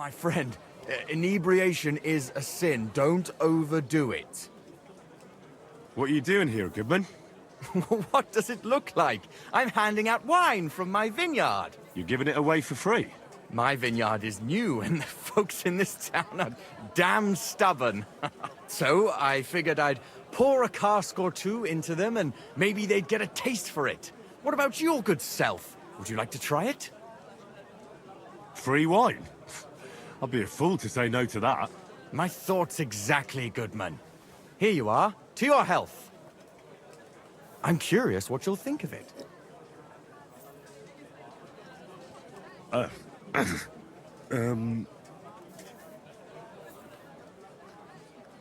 My friend, inebriation is a sin. Don't overdo it. What are you doing here, Goodman? What does it look like? I'm handing out wine from my vineyard. You're giving it away for free? My vineyard is new, and the folks in this town are damn stubborn. So I figured I'd pour a cask or two into them, and maybe they'd get a taste for it. What about your good self? Would you like to try it? Free wine? I'd be a fool to say no to that. My thoughts exactly, Goodman. Here you are. To your health. I'm curious what you'll think of it. I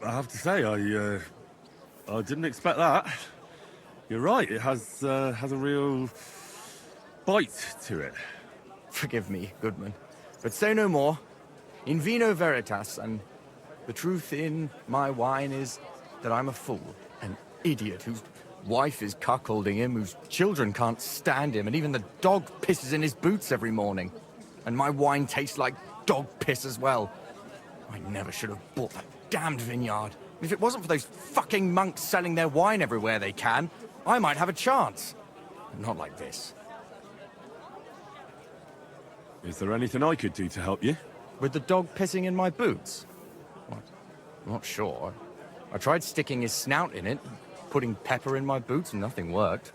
have to say, I didn't expect that. You're right, it has a real bite to it. Forgive me, Goodman, but say no more. In vino veritas, and the truth in my wine is that I'm a fool, an idiot whose wife is cuckolding him, whose children can't stand him, and even the dog pisses in his boots every morning. And my wine tastes like dog piss as well. I never should have bought that damned vineyard. If it wasn't for those fucking monks selling their wine everywhere they can, I might have a chance. Not like this. Is there anything I could do to help you? With the dog pissing in my boots? What? I'm not sure. I tried sticking his snout in it, putting pepper in my boots, and nothing worked.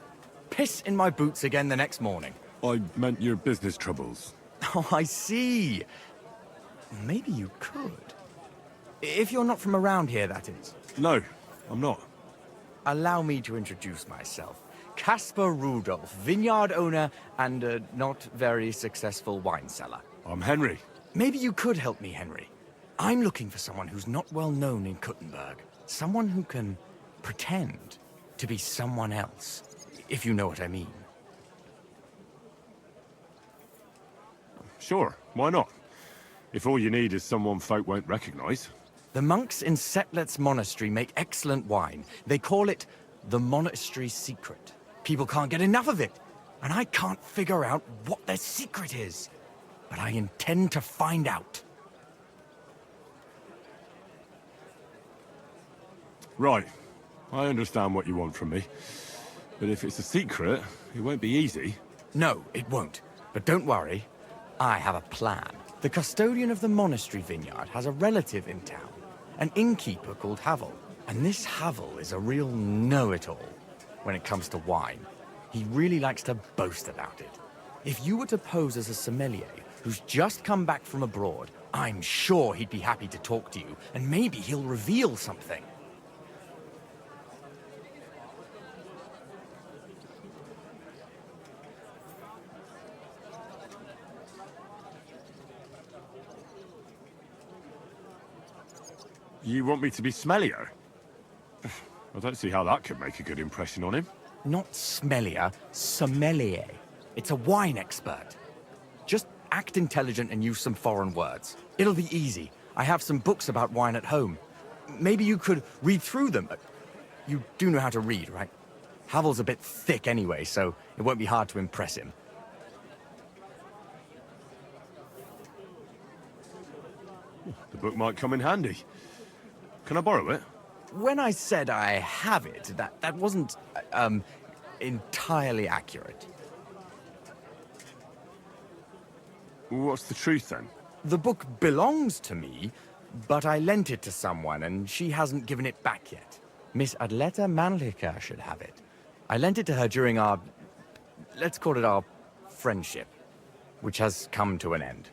Piss in my boots again the next morning. I meant your business troubles. Oh, I see. Maybe you could. If you're not from around here, that is. No, I'm not. Allow me to introduce myself. Caspar Rudolph, vineyard owner and a not very successful wine seller. I'm Henry. Maybe you could help me, Henry. I'm looking for someone who's not well known in Kuttenberg. Someone who can pretend to be someone else, if you know what I mean. Sure, why not? If all you need is someone folk won't recognize. The monks in Setlet's monastery make excellent wine. They call it the monastery secret. People can't get enough of it, and I can't figure out what their secret is. But I intend to find out. Right. I understand what you want from me. But if it's a secret, it won't be easy. No, it won't. But don't worry. I have a plan. The custodian of the monastery vineyard has a relative in town, an innkeeper called Havel. And this Havel is a real know-it-all when it comes to wine. He really likes to boast about it. If you were to pose as a sommelier who's just come back from abroad, I'm sure he'd be happy to talk to you, and maybe he'll reveal something. You want me to be smellier? I don't see how that could make a good impression on him. Not smellier, sommelier. It's a wine expert. Just act intelligent and use some foreign words. It'll be easy. I have some books about wine at home. Maybe you could read through them. You do know how to read, right? Havel's a bit thick anyway, so it won't be hard to impress him. The book might come in handy. Can I borrow it? When I said I have it, that wasn't, entirely accurate. What's the truth, then? The book belongs to me, but I lent it to someone, and she hasn't given it back yet. Miss Adleta Manlicher should have it. I lent it to her during our, let's call it our friendship, which has come to an end.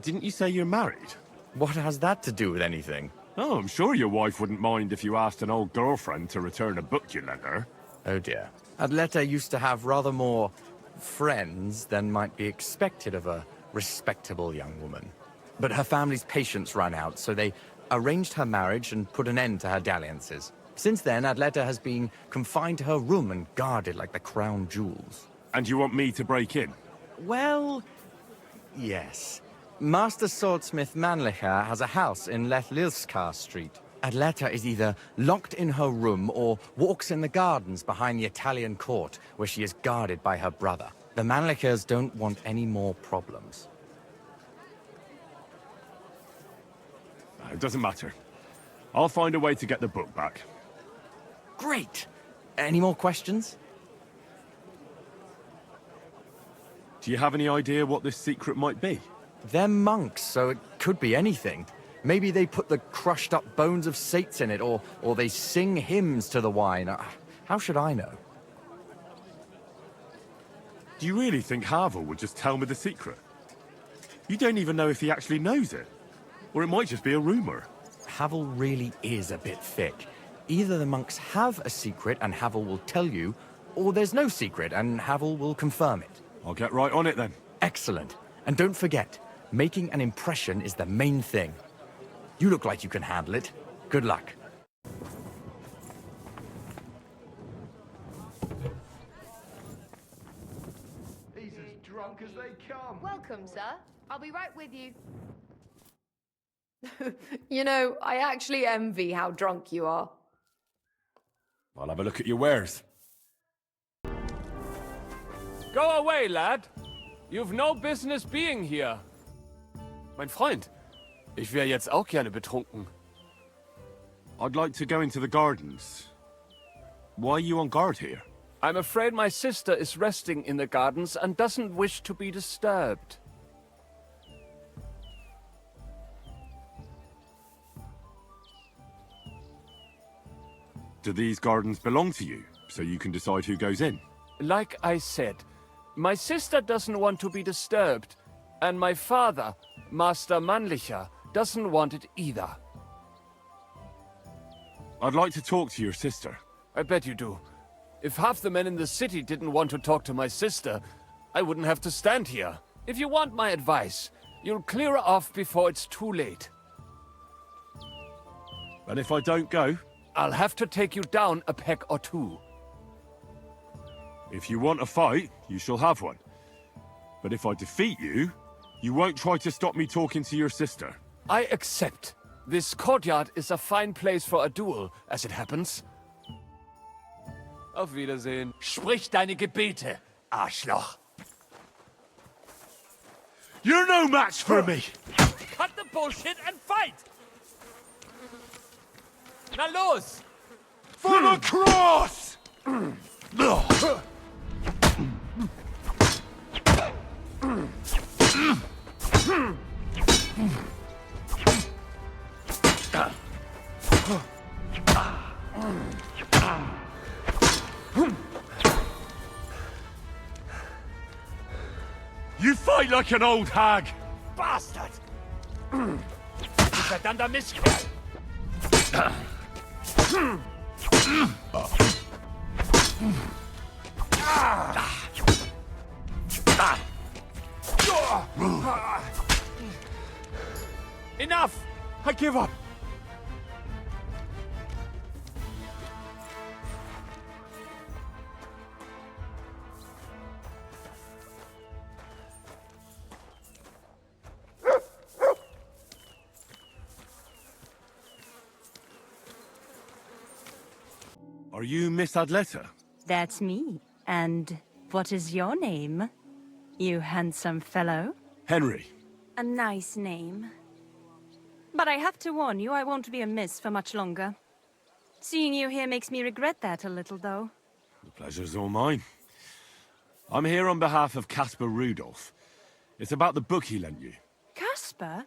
Didn't you say you're married? What has that to do with anything? Oh, I'm sure your wife wouldn't mind if you asked an old girlfriend to return a book you lent her. Oh dear. Adleta used to have rather more friends than might be expected of a respectable young woman. But her family's patience ran out, so they arranged her marriage and put an end to her dalliances. Since then, Adleta has been confined to her room and guarded like the crown jewels. And you want me to break in? Well, yes. Master Swordsmith Manlicher has a house in Lethlilskar Street. Adleta is either locked in her room or walks in the gardens behind the Italian court, where she is guarded by her brother. The Mannlichers don't want any more problems. It doesn't matter. I'll find a way to get the book back. Great! Any more questions? Do you have any idea what this secret might be? They're monks, so it could be anything. Maybe they put the crushed up bones of saints in it, or they sing hymns to the wine. How should I know? Do you really think Havel would just tell me the secret? You don't even know if he actually knows it. Or it might just be a rumor. Havel really is a bit thick. Either the monks have a secret and Havel will tell you, or there's no secret and Havel will confirm it. I'll get right on it then. Excellent. And don't forget, making an impression is the main thing. You look like you can handle it. Good luck. He's as drunk as they come. Welcome, sir. I'll be right with you. You know, I actually envy how drunk you are. I'll have a look at your wares. Go away, lad. You've no business being here. Mein Freund, ich wäre jetzt auch gerne betrunken. I'd like to go into the gardens. Why are you on guard here? I'm afraid my sister is resting in the gardens and doesn't wish to be disturbed. Do these gardens belong to you, so you can decide who goes in? Like I said, my sister doesn't want to be disturbed, and my father, Master Mannlicher, doesn't want it either. I'd like to talk to your sister. I bet you do. If half the men in the city didn't want to talk to my sister, I wouldn't have to stand here. If you want my advice, you'll clear off before it's too late. And if I don't go? I'll have to take you down a peg or two. If you want a fight, you shall have one. But if I defeat you, you won't try to stop me talking to your sister. I accept. This courtyard is a fine place for a duel, as it happens. Auf Wiedersehen. Sprich deine Gebete, Arschloch. You're no match for me! Cut the bullshit and fight! Na los! For the cross! You fight like an old hag! Bastard! Du verdammter Mistkerl! Enough! I give up! Are you Miss Adletta? That's me. And what is your name, you handsome fellow? Henry. A nice name. But I have to warn you, I won't be a miss for much longer. Seeing you here makes me regret that a little, though. The pleasure's all mine. I'm here on behalf of Caspar Rudolph. It's about the book he lent you. Caspar?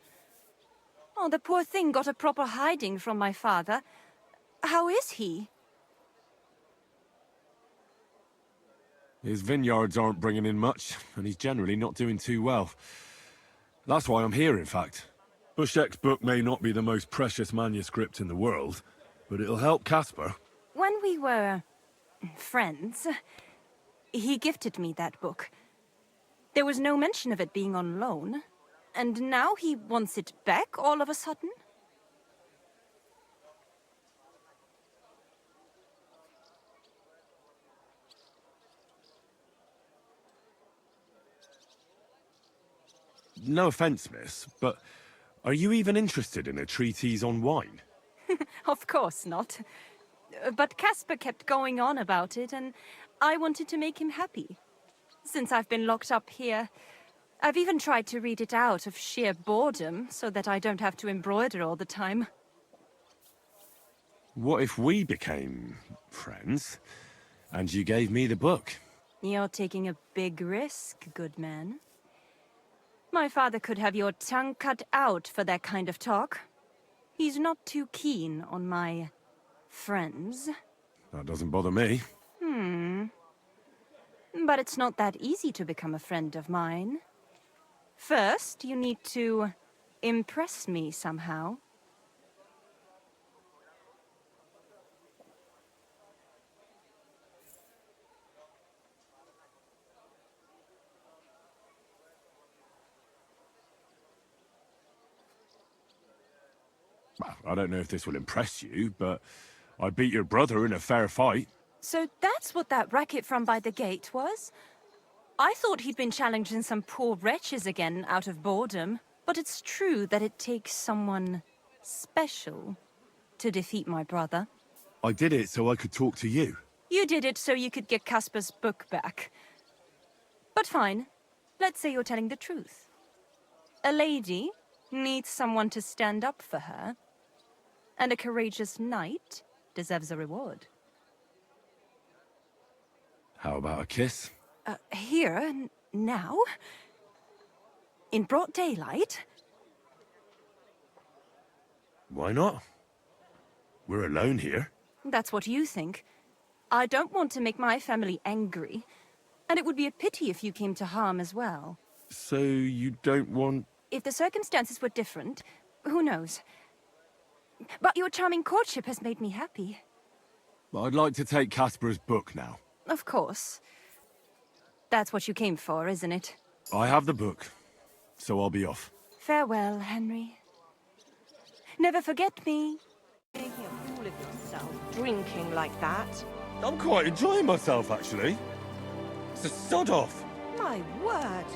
Oh, the poor thing got a proper hiding from my father. How is he? His vineyards aren't bringing in much, and he's generally not doing too well. That's why I'm here, in fact. Bushek's book may not be the most precious manuscript in the world, but it'll help Caspar. When we were friends, he gifted me that book. There was no mention of it being on loan, and now he wants it back all of a sudden? No offense, miss, but are you even interested in a treatise on wine? Of course not. But Caspar kept going on about it, and I wanted to make him happy. since I've been locked up here. I've even tried to read it out of sheer boredom, so that I don't have to embroider all the time. What if we became friends, and you gave me the book? You're taking a big risk, good man. My father could have your tongue cut out for that kind of talk. He's not too keen on my friends. That doesn't bother me. But it's not that easy to become a friend of mine. First, you need to impress me somehow. Well, I don't know if this will impress you, but I beat your brother in a fair fight. So that's what that racket from by the gate was? I thought he'd been challenging some poor wretches again out of boredom. But it's true that it takes someone special to defeat my brother. I did it so I could talk to you. You did it so you could get Casper's book back. But fine. Let's say you're telling the truth. A lady needs someone to stand up for her. And a courageous knight deserves a reward. How about a kiss? Here, now? In broad daylight? Why not? We're alone here. That's what you think. I don't want to make my family angry. And it would be a pity if you came to harm as well. So you don't want... If the circumstances were different, who knows? But your charming courtship has made me happy. I'd like to take Casper's book now. Of course. That's what you came for, isn't it? I have the book, so I'll be off. Farewell, Henry. Never forget me. Making a fool of yourself, drinking like that. I'm quite enjoying myself, actually. It's a sod off. My word.